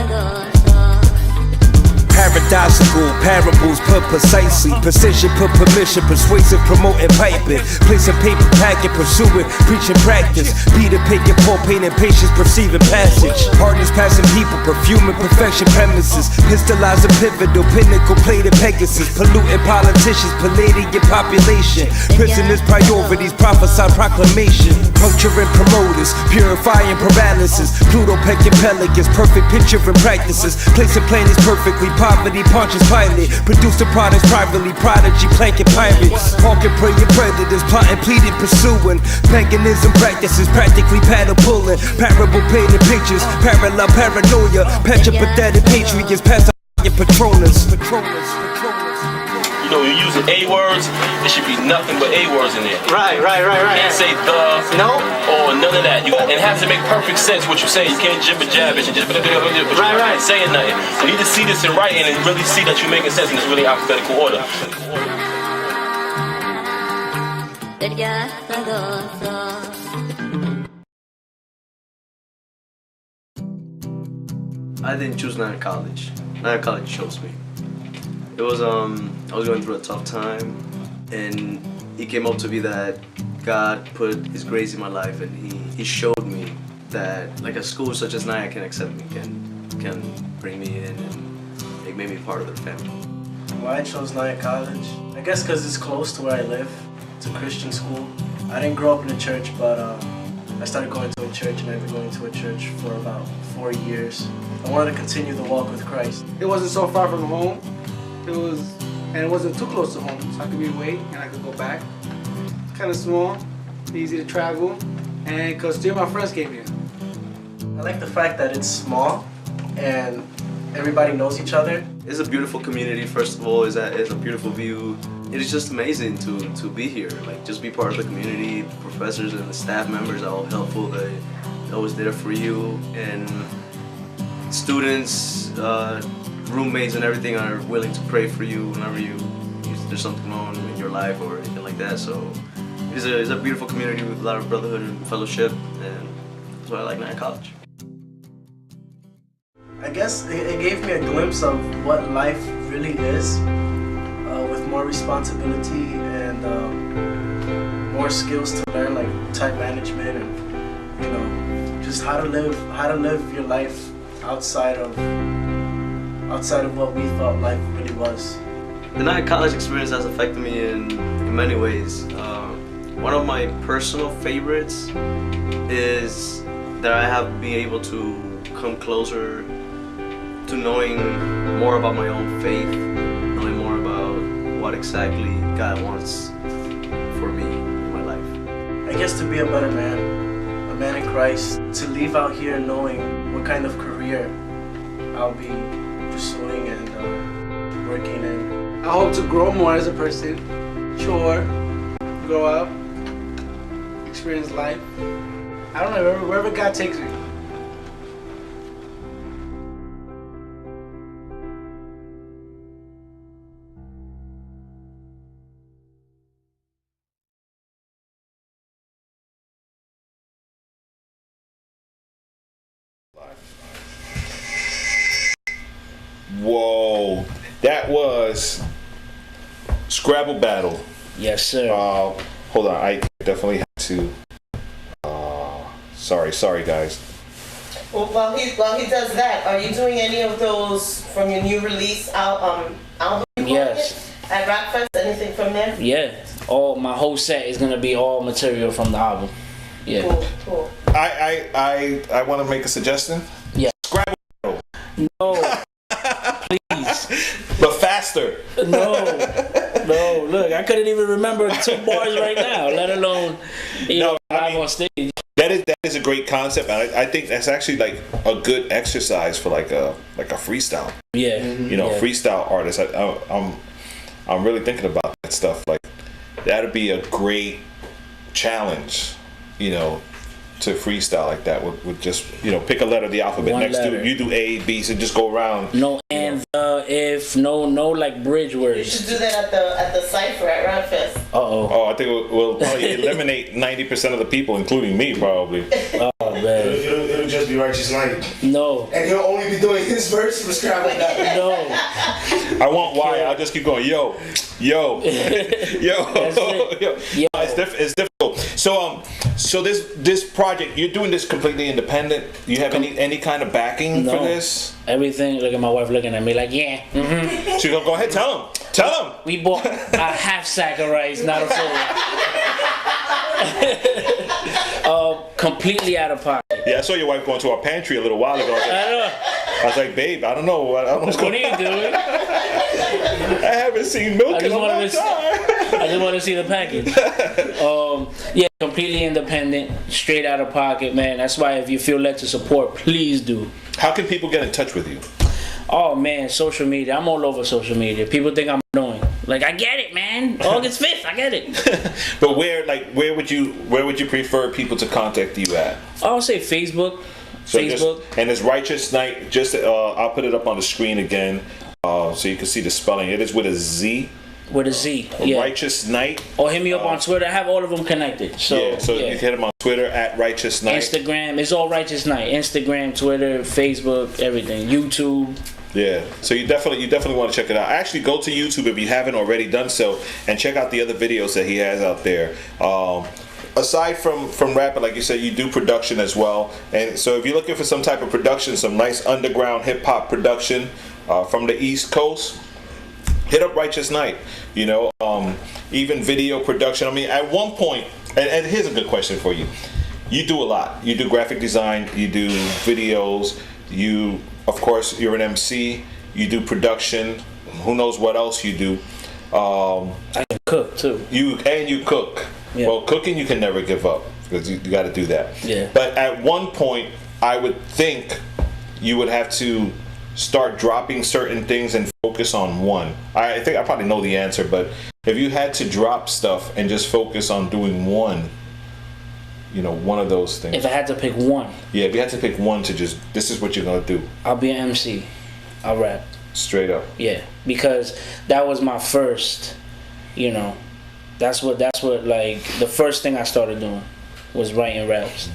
Paradoxical parables put precisely, precision put permission, persuasive promoting piping, placing paper packet, pursuing, preaching practice, Peter picking, Paul painting, patience perceiving passage, hardness passing people, perfuming perfection premises, pistolizing pivotal, pinnacle plated Pegasus, polluting politicians, palladium population, prisoners priorities, prophesy proclamation, puncturing promoters, purifying paralysis, Pluto pecking pelicans, perfect picturing practices, placing planets perfectly. Poverty, Pontius Pilate, producing products privately, prodigy, planking pirates, hawking, praying predators, plotting, pleading, pursuing, paganism practices, practically paddle pulling, parable painting pictures, parallel paranoia, petropathetic patriots, pass your Patronus. You know, you're using A words, there should be nothing but A words in there. Right. You can't say the, no, or none of that. It has to make perfect sense what you say. You can't jibber jab it and just right. Saying nothing. We need to see this in writing and really see that you're making sense in this really alphabetical order. I didn't choose Nyack College. Nyack College chose me. It was I was going through a tough time, and it came up to me that God put His grace in my life, and He showed me that like a school such as Nyack can accept me, can bring me in and make me part of their family. Why I chose Nyack College? I guess because it's close to where I live. It's a Christian school. I didn't grow up in a church, but I started going to a church, and I've been going to a church for about 4 years. I wanted to continue the walk with Christ. It wasn't so far from home. It wasn't too close to home, so I could be away and I could go back. It's kind of small, easy to travel, and because 3 of my friends came here. I like the fact that it's small and everybody knows each other. It's a beautiful community, first of all. It's a beautiful view. It is just amazing to be here, like just be part of the community. The professors and the staff members are all helpful. They're always there for you, and students, roommates and everything are willing to pray for you whenever there's something wrong in your life or anything like that. So it's a beautiful community with a lot of brotherhood and fellowship, and that's why I like Nyack College. I guess it gave me a glimpse of what life really is, with more responsibility and more skills to learn, like time management and just how to live your life outside of what we thought life really was. The Nyack College experience has affected me in many ways. One of my personal favorites is that I have been able to come closer to knowing more about my own faith, knowing more about what exactly God wants for me in my life. I guess to be a better man, a man in Christ, to leave out here knowing what kind of career I'll be pursuing and working in. I hope to grow more as a person, mature, grow up, experience life. I don't know, wherever God takes me. Whoa, that was Scrabble Battle. Yes, sir. Hold on, I definitely have to. Sorry, guys. Well, while he does that, are you doing any of those from your new release album? Yes. At Rap Fest, anything from there? Yeah. My whole set is gonna be all material from the album. Yeah. Cool. I want to make a suggestion. Yeah. Scrabble Battle. No. Please. But faster. No, look, I couldn't even remember 2 bars right now, let alone live on stage. That is a great concept, and I think that's actually like a good exercise for like a freestyle. Yeah. Freestyle artists. I'm really thinking about that stuff. Like that'd be a great challenge, to freestyle like that with just pick a letter of the alphabet. One Next letter. to you do A, B, so just go around. No and if no like bridge words. You should do that at the cipher at Rap Fest. Oh, I think we'll probably eliminate 90% of the people, including me, probably. Oh man. It'll just be Righteouz Knight. No. And he'll only be doing his verse for Scrabble Battle. I won't why. I'll just keep going. Yo. It's difficult. So this project, you're doing this completely independent. You have any kind of backing for this? Everything. Look at my wife looking at me like, yeah. Mm-hmm. She gonna go ahead, tell him. We bought a half sack of rice, not a full. Completely out of pocket. Yeah, I saw your wife going to our pantry a little while ago. I was like, babe, I don't know what's What going are you doing? I haven't seen milk in a long time. I just want to see the package. Yeah, completely independent, straight out of pocket, man. That's why if you feel led to support, please do. How can people get in touch with you? Oh man, social media. I'm all over social media. People think I'm annoying. Like, I get it, man. August 5th, I get it. But where would you prefer people to contact you at? I'll say Facebook. And it's Righteouz Knight. Just I'll put it up on the screen again, so you can see the spelling. It is with a Z. With a Z. Yeah. Righteouz Knight. Or hit me up on Twitter. I have all of them connected. So you can hit him on Twitter at Righteouz Knight. Instagram. It's all Righteouz Knight. Instagram, Twitter, Facebook, everything. YouTube. Yeah, so you definitely want to check it out. Actually, go to YouTube if you haven't already done so, and check out the other videos that he has out there. Aside from rapping, like you said, you do production as well. And so if you're looking for some type of production, some nice underground hip hop production from the East Coast, hit up Righteouz Knight. Even video production. I mean, at one point, and here's a good question for you. You do a lot. You do graphic design. You do videos. Of course, you're an MC. You do production. Who knows what else you do? I can cook too. You cook. Yeah. Well, cooking you can never give up because you got to do that. Yeah. But at one point, I would think you would have to start dropping certain things and focus on one. I think I probably know the answer, but if you had to drop stuff and just focus on doing one, one of those things. If I had to pick one. Yeah, if you had to pick one to just, this is what you're going to do. I'll be an MC. I'll rap. Straight up. Yeah, because that was my first, that's what like the first thing I started doing was writing raps.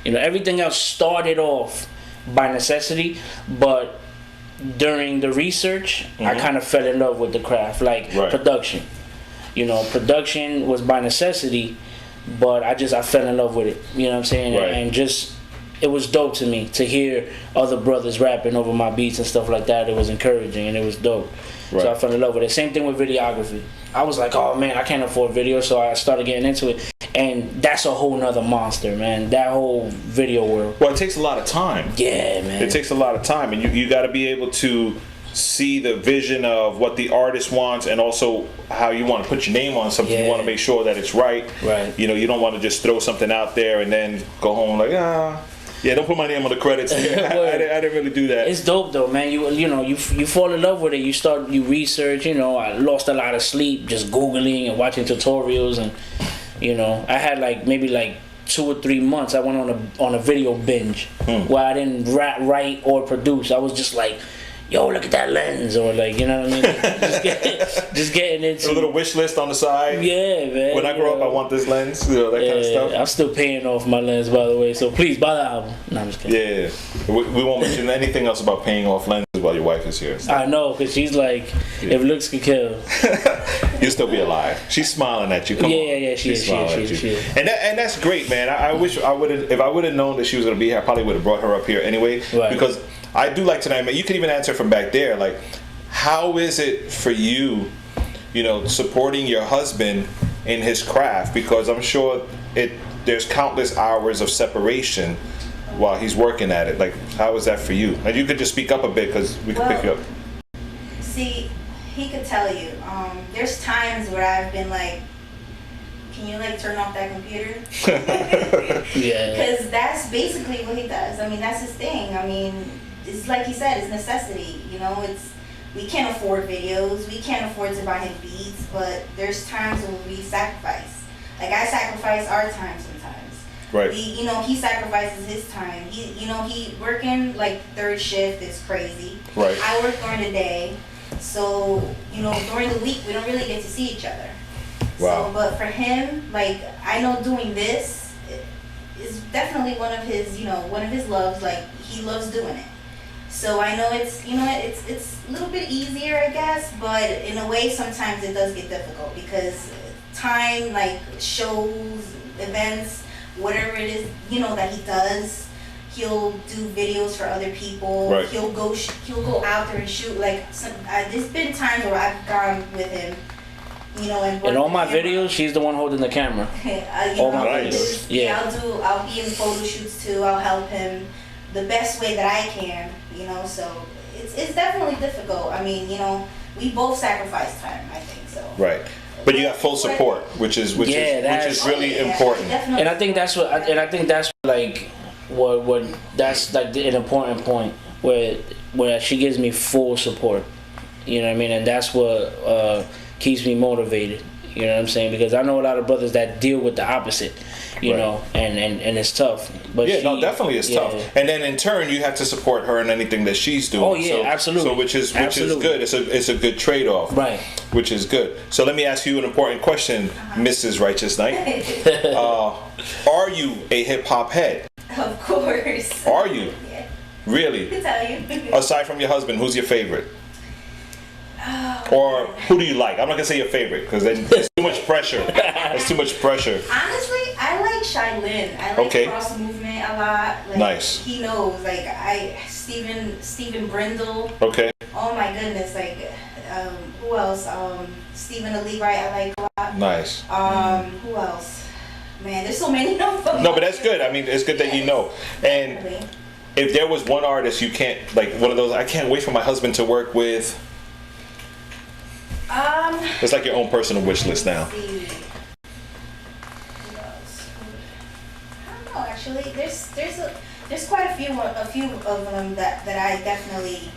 Everything else started off by necessity, but during the research, I kind of fell in love with the craft, like production. Production was by necessity, but I fell in love with it. You know what I'm saying? Right. And just, it was dope to me to hear other brothers rapping over my beats and stuff like that. It was encouraging and it was dope. Right. So I fell in love with it. Same thing with videography. I was like, oh man, I can't afford video, so I started getting into it. And that's a whole nother monster, man. That whole video world. Well, it takes a lot of time. Yeah, man. It takes a lot of time, and you got to be able to see the vision of what the artist wants and also how you want to put your name on something. You want to make sure that it's right. You know, you don't want to just throw something out there and then go home like, yeah, don't put my name on the credits. I didn't really do that. It's dope though, man. You fall in love with it. You research. You know, I lost a lot of sleep just Googling and watching tutorials, and you know, I had maybe 2 or 3 months. I went on a video binge where I didn't write or produce. I was just like, yo, look at that lens, or you know what I mean? just getting into a little wish list on the side. Yeah, man. When I grow up, I want this lens, that kind of stuff. I'm still paying off my lens, by the way. So please buy the album. No, I'm just kidding. Yeah, we won't mention anything else about paying off lenses while your wife is here. So. I know, because she's like, if looks could kill, you'll still be alive. She's smiling at you. Come on. Yeah, she is. And that's great, man. I wish I would have. If I would have known that she was going to be here, I probably would have brought her up here anyway. Right. Because I do like tonight, man. You can even answer from back there. Like, how is it for you, you know, supporting your husband in his craft? Because I'm sure there's countless hours of separation while he's working at it. Like, how is that for you? And you could just speak up a bit because we can pick you up. See, he could tell you. There's times where I've been like, can you turn off that computer? Yeah. Because that's basically what he does. I mean, that's his thing. I mean, it's like he said, it's necessity. You know, we can't afford videos. We can't afford to buy him beats. But there's times when we sacrifice. Like, I sacrifice our time sometimes. Right. He sacrifices his time. He working third shift is crazy. Right. I work during the day. So, during the week, we don't really get to see each other. Wow. So, but for him, I know doing this is definitely one of his loves. He loves doing it. So I know it's a little bit easier, I guess, but in a way, sometimes it does get difficult because time, shows, events, whatever it is, that he does. He'll do videos for other people. Right. He'll go out there and shoot. There's been times where I've gone with him. In all my videos, she's the one holding the camera. All my videos. Yeah. I'll be in photo shoots too. I'll help him the best way that I can. So it's definitely difficult. I mean, we both sacrifice time. I think so. Right. But you got full support, which is really important. And I think that's what that's an important point where she gives me full support. You know what I mean? And that's what keeps me motivated. You know what I'm saying? Because I know a lot of brothers that deal with the opposite, you know, and it's tough. But definitely it's tough. And then in turn, you have to support her in anything that she's doing. Oh yeah, absolutely. So which is good. It's a good trade off. Right. Which is good. So let me ask you an important question, Mrs. Righteouz Knight. Are you a hip hop head? Of course. Are you? Yeah. Really? I can tell you. Aside from your husband, who's your favorite? Or who do you like? I'm not gonna say your favorite because it's too much pressure. It's too much pressure. Honestly, I like Shylin. I like Cross Movement a lot. Nice. He knows. Steven Brindle. Okay. Oh my goodness. Who else? Stephen the Levite. I like a lot. Nice. Who else? Man, there's so many of them. No, but that's good. I mean, it's good that you know. And definitely. If there was one artist you can't one of those, I can't wait for my husband to work with. It's like your own personal wish list now. I don't know. Actually, there's quite a few of them that I definitely.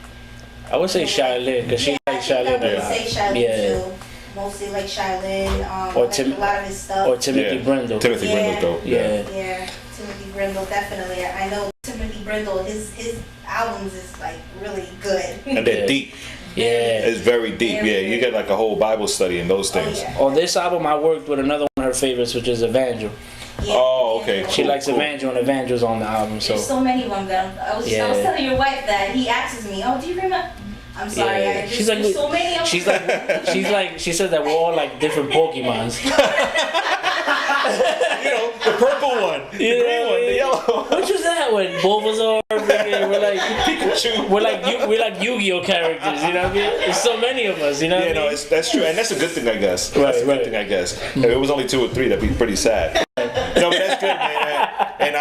I would say Shylin because she likes Shylin a lot. I would say Shylin too. Mostly like Shylin. Or a lot of his stuff. Or Timothy Brindle. Timothy Brindle, though. Yeah. Timothy Brindle, definitely. I know Timothy Brindle. His albums is really good. And they're deep. Yeah, it's very deep. Yeah, you get a whole Bible study in those things. On this album, I worked with another one of her favorites, which is Evangel. Oh, okay. She likes Evangel, and Evangel's on the album. So there's so many of them. I was telling your wife that he asks me, "Oh, do you remember?" I'm sorry. Yeah. She's like, there's so many of them. She said that we're all like different Pokemons. The purple one, the green one, the yellow one. Which was that one? Bulbasaur. We're like Pikachu. We're like Yu-Gi-Oh characters. You know what I mean? There's so many of us. You know. Yeah, that's true, and that's a good thing, I guess. That's a good thing, I guess. If it was only 2 or 3, that'd be pretty sad. No, but that's good, man. And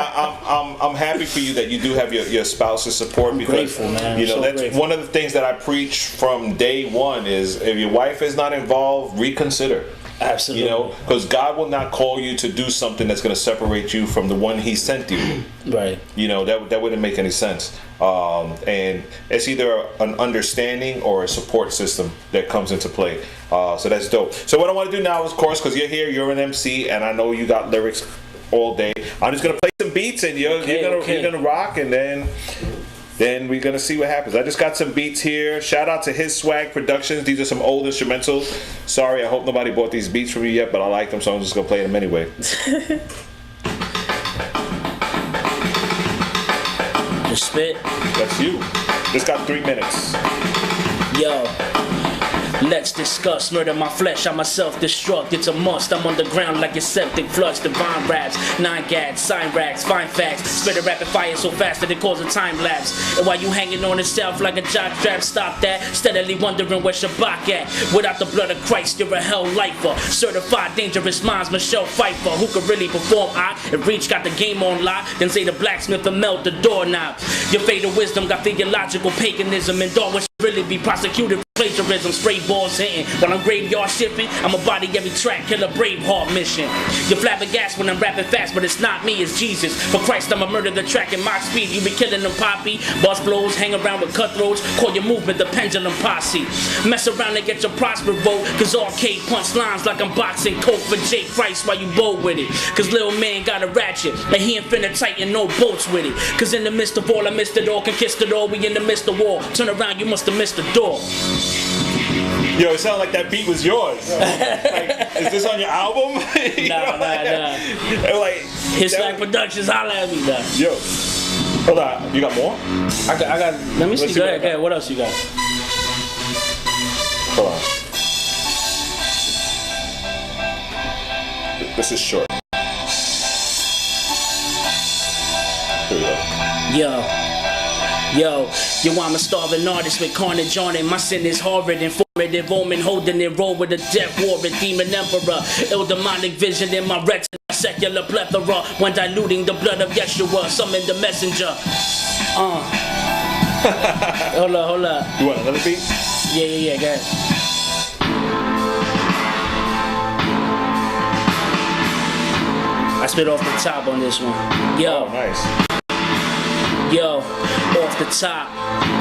I'm happy for you that you do have your spouse's support. Because grateful, man. You know, So that's grateful. one of the things that I preach from day one is if your wife is not involved, reconsider. Absolutely. You know, because God will not call you to do something that's going to separate you from the one He sent you. Right. You know, that wouldn't make any sense. And it's either an understanding or a support system that comes into play. So that's dope. So what I want to do now is, of course, because you're here, you're an MC, and I know you got lyrics all day. I'm just going to play some beats, and you're gonna rock, and then we're going to see what happens. I just got some beats here. Shout out to His Swag Productions. These are some old instrumentals. Sorry, I hope nobody bought these beats from you yet, but I like them, so I'm just going to play them anyway. Just spit. That's you. Just got 3 minutes. Yo. Let's discuss murder my flesh. I'm a self-destruct. It's a must. I'm underground like a septic flush. Divine raps, 9 gags, sign racks, fine facts. Spit a rapid fire so fast that it causes a time lapse. And while you hanging on yourself like a jock strap, stop that. Steadily wondering where Shabak at. Without the blood of Christ, you're a hell lifer. Certified dangerous minds, Michelle Pfeiffer. Who could really perform? If Reach got the game on lock, then say the blacksmith and melt the doorknob. Your fatal wisdom got theological paganism, and Darwin should really be prosecuted for plagiarism. Spray balls hitting while I'm graveyard shipping. I'm a body every track, kill a Braveheart mission. You're flabbergasted when I'm rapping fast, but it's not me, it's Jesus. For Christ, I'ma murder the track in my speed. You be killing them poppy, boss blows, hang around with cutthroats. Call your movement the pendulum posse. Mess around and get your prosper vote. Cause arcade punch lines like I'm boxing coke for Jake Christ while you bowl with it. Cause little man got a ratchet, and he infinite tight and no bolts with it. Cause in the midst of all, I missed it all, can kiss it all. We in the midst of war. Turn around, you must have missed the door. Yo, it sounded like that beat was yours. Like, is this on your album? Nah. Like, His Swag Productions, holla at me, nah. Yo, hold on. You got more? I got. Let me see. Go ahead. What else you got? Hold on. This is short. Here we go. Yo, I'm a starving artist with carnage on it. My sin is horrid, informative, omen holding it, roll with a death warrant, demon emperor, ill demonic vision in my retina, secular plethora, when diluting the blood of Yeshua, summon the messenger. Hold up. You want another beat? Yeah, go ahead. I spit off the top on this one. Yo. Oh, nice. Yo, off the top,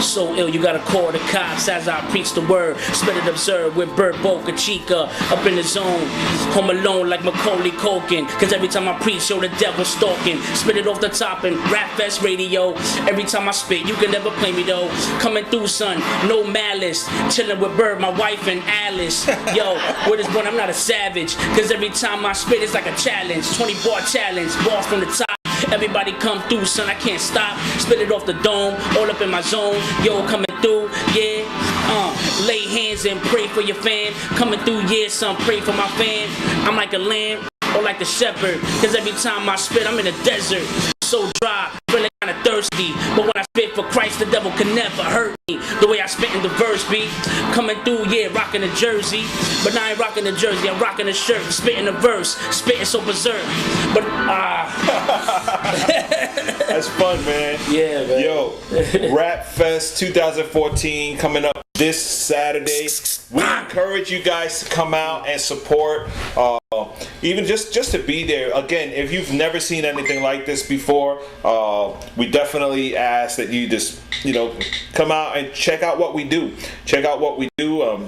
so ill you gotta call the cops as I preach the word. Spit it absurd with Bert Bocachica up in the zone. Home alone like Macaulay Culkin. Cause every time I preach, yo, the devil stalking. Spit it off the top and Rap Fest Radio. Every time I spit, you can never play me though. Coming through, son, no malice. Chilling with Bird, my wife, and Alice. Yo, with this one, I'm not a savage. Cause every time I spit, it's like a challenge. 20 bar challenge, bars from the top. Everybody come through, son, I can't stop. Spit it off the dome, all up in my zone. Yo, coming through, yeah. Lay hands and pray for your fan. Coming through, yeah, son, pray for my fan. I'm like a lamb, or like the shepherd. Cause every time I spit, I'm in a desert. So dry, feeling kinda thirsty. But when I spit for Christ, the devil can never hurt me. The way I spit in the verse beat. Coming through, yeah, rocking a jersey. But I ain't rocking the jersey, I'm rocking a shirt. Spitting a verse, spitting so berserk. But, That's fun, man. Yeah, man. Yo, Rap Fest 2014 coming up this Saturday. We encourage you guys to come out and support. Even just to be there. Again, if you've never seen anything like this before, we definitely ask that you just, come out and check out what we do.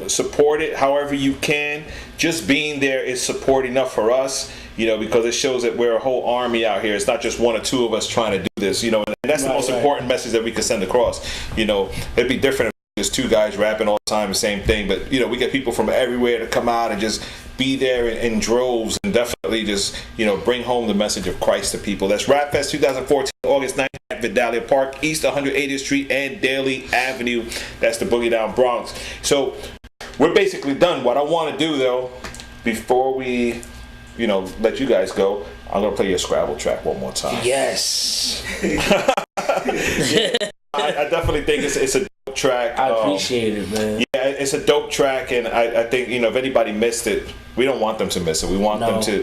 Support it however you can. Just being there is support enough for us, because it shows that we're a whole army out here. It's not just one or two of us trying to do this, and that's the most important message that we can send across. It'd be different if just two guys rapping all the time, the same thing, but we get people from everywhere to come out and just be there in droves and definitely just bring home the message of Christ to people. That's Rap Fest 2014, August 9th at Vidalia Park, East 180th Street and Daly Avenue. That's the Boogie Down Bronx. So we're basically done. What I want to do though, before we let you guys go, I'm gonna play your Scrabble track one more time. Yes. I definitely think it's a track. I appreciate it, man. Yeah, it's a dope track, and I think, you know, if anybody missed it, we don't want them to miss it. We want them to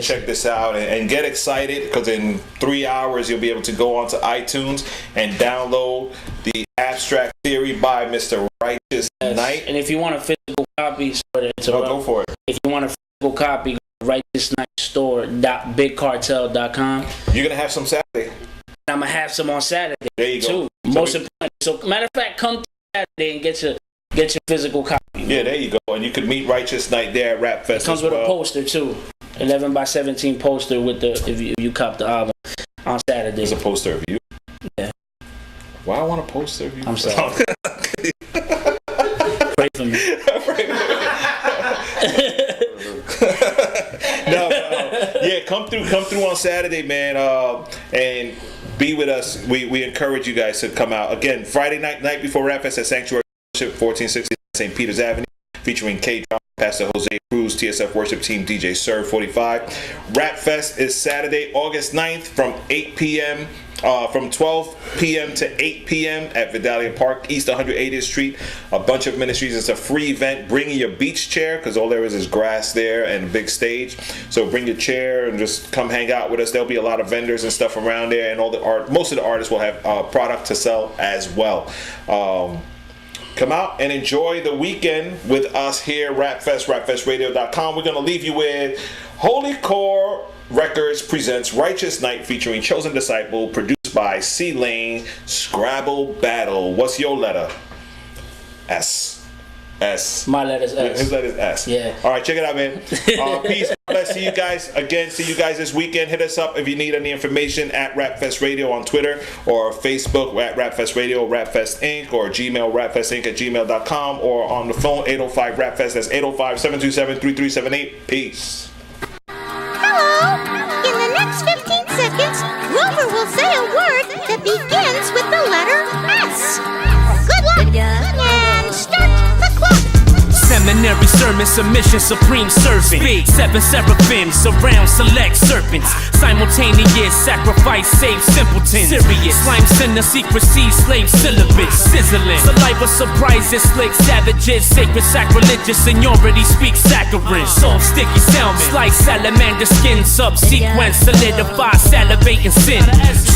check this out and get excited, because in 3 hours you'll be able to go onto iTunes and download the Abstract Theory by Mr. Righteouz Knight. And if you want a physical copy, go for it. If you want a physical copy, Righteouz Knight store.bigcartel.com. You're gonna have some Saturday. I'm gonna have some on Saturday. There you go. Too. Most important. So, matter of fact, come Saturday and get your physical copy. Yeah, there you go. And you could meet Righteouz Knight there at Rap Fest. It comes with a poster too, 11 by 17 poster with the if you cop the album on Saturday. There's a poster of you. Yeah. Why I want a poster of you? I'm sorry. Pray for me. Yeah, come through on Saturday, man, and be with us. We encourage you guys to come out again. Friday night before Rap Fest at Sanctuary Worship, 1460 St. Peters Avenue, featuring K-Drama, Pastor Jose Cruz, TSF Worship Team, DJ Serve 45. Rap Fest is Saturday, August 9th from 8 p.m. From 12 p.m. to 8 p.m. at Vidalia Park, East 180th Street. A bunch of ministries. It's a free event. Bring your beach chair, because all there is grass there and a big stage. So bring your chair and just come hang out with us. There'll be a lot of vendors and stuff around there, and most of the artists will have product to sell as well. Come out and enjoy the weekend with us here, Rapfest, rapfestradio.com. We're going to leave you with Holy Core Records presents Righteouz Knight featuring Chosen Disciple, produced by C Lane, Scrabble Battle. What's your letter? S. My letter's S. His letter's S. Yeah. All right, check it out, man. Peace. Bless. See you guys again. See you guys this weekend. Hit us up if you need any information at Rapfest Radio on Twitter or Facebook at Rapfest Radio, Rapfest Inc. or Gmail, rapfestinc@gmail.com, or on the phone 805 Rapfest. That's 805-727-3378. Peace. Hello. In the next 15 seconds, Rover will say a word that begins with the letter S. Good luck. And start the clock. Seminary sermon, submission, supreme servant. Speak. 7 seraphims surround select serpents. Simultaneous sacrifice, save simpletons. Serious slime, sinner, secrecy, slave syllabus. Sizzling, saliva surprises, slick savages. Sacred, sacrilegious, seniority speaks saccharine. Soft, sticky salmon, slice salamander skin. Subsequence, solidify, salivating sin.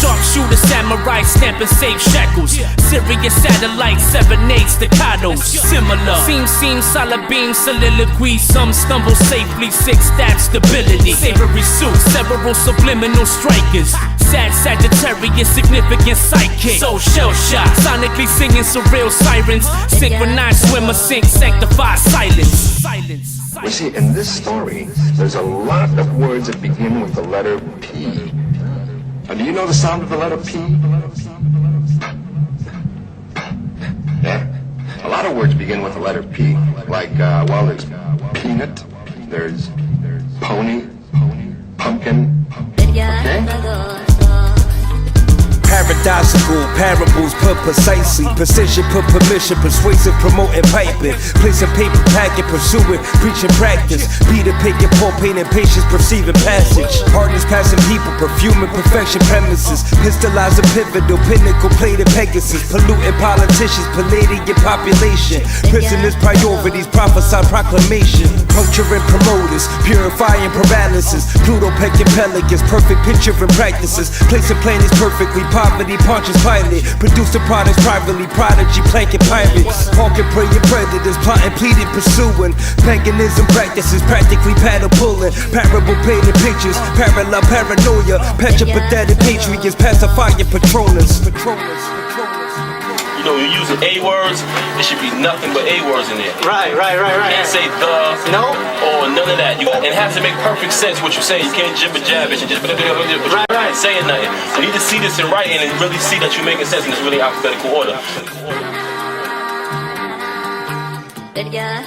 Sharpshooter, samurai, stamping safe shackles. Serious satellite, 7/8 staccatos. Similar, seam, solid beam, soliloquy. Some stumble safely, 6 stab stability. Savory suit, several subliminal strikers. Sad Sagittarius, significant psychic. So shell shock, sonically singing surreal sirens. Synchronized swimmer, sink, sanctify silence. You see, in this story, there's a lot of words that begin with the letter P. Now, do you know the sound of the letter P? Yeah? A lot of words begin with the letter P. Like, there's peanut, there's pony, pumpkin, okay? Paradoxical parables put precisely, precision put permission, persuasive promoting piping, placing paper packet, pursuing, preaching practice, be the pick and pull, pain and patience, perceiving passage, hardness passing people, perfuming perfection premises, pistolizing pivotal, pinnacle plated Pegasus, polluting politicians, palladian population, prisoners priorities, prophesy proclamation, puncturing promoters, purifying paralysis, Pluto pecking pelicans, perfect picture and practices, placing planets perfectly. Poverty, Pontius Pilate, producing products privately, prodigy, planking pirates, hawking, praying predators, plotting, pleading, pursuing, paganism practices, practically paddle pulling, parable painted pictures, parallel paranoia, petropathetic patriots, pacifying patronus. You know, you're using A words, there should be nothing but A words in there. Right. You can't say the, no, or none of that. It has to make perfect sense what you're saying. You can't jibber jab it and just right. Saying nothing. You need to see this in writing and really see that you're making sense in this really alphabetical order. But yeah,